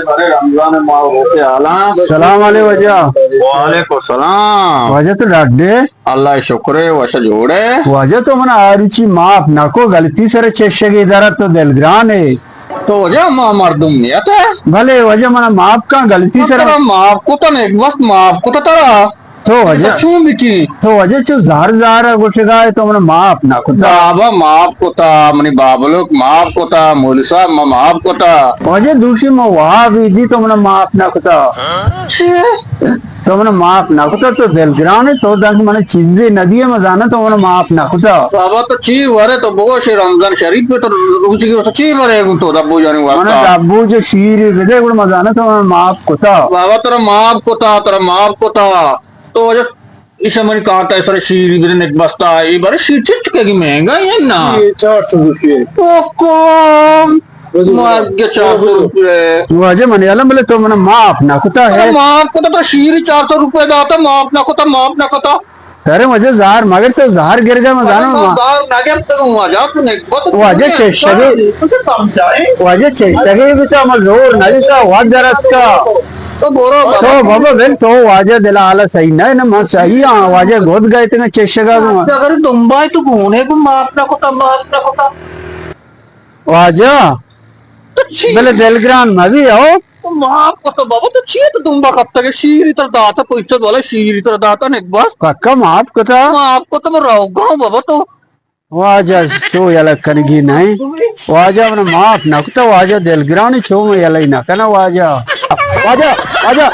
अरे रमजान माह होके आला। सलाम वाले वजह वालेकुम सलाम। वजह तो डाक दे अल्लाह शुक्र है वश जोड़े। वजह तो मन आरुचि माफ नको गलती सर चेशगे इधर तो दिलग्रान है तो वजह माँ मर्दुम नियत है। भले वजह मन माफ का गलती सर तेरा माफ को तो नहीं बस माफ को तो तेरा तो वजह क्यों बिकी तो वजह चो जार जार गुटगा है तो मन माफ ना कुता बाबा माफ को था मनी बाबलो माफ को था मौलवी साहब माफ को था। वजह दूसरी में वहाँ भी दी तो मन माफ ना कुता तो मन माफ ना कुता तो दिलग्रान है तो दंग मन चीजें नदी में जाना तो मन माफ ना कुता बाबा तो ची वरे तो बहुत से रमजान शरीफ पे तो रुचि की ची वरे तो दब्बू जाने मन वाला अबू जो शीर विदे गुण मजाना तो मन माफ कुता बाबा तेरा माफ को था तो वजह इस मनी काटा है सारे शीर इधर नेक बस्ता है ये बारे शीर चिट चुकेगी महंगा ये ना 400 रुपये ओको मार के 400 रुपये वजह मलयालम बोले तो मन माफ ना कुता है माफ को तो शीर 400 रुपये दाता माफ ना को था तेरे मुझे जार मगर तो जार गिर गया मजाना वजह चेष्टगे भी तो मल जोर नहीं तो वाद जरस का तो बोरो तो बाबा बेन तो वाजे दिला आला सही नहीं ना मत सही हां वाजे गोद गए थे चेष्टगा अगर तुम भाई तो घूने को माफ ना को था वाजा बोले दिलग्रान में भी आओ तो माफ को तो बाबा तो छिए तो तुम कब तक शीर इतर दाता पैसा वाला शीर इतर दाता ने बस पक्का माफ को था माफ को तो मैं रहोगा बाबा तो वाजा शो याला कनगी नहीं वाजा मन माफ ना को तो वाजा दिलग्रान छो में याला ना कना वाजा वाजा वाजा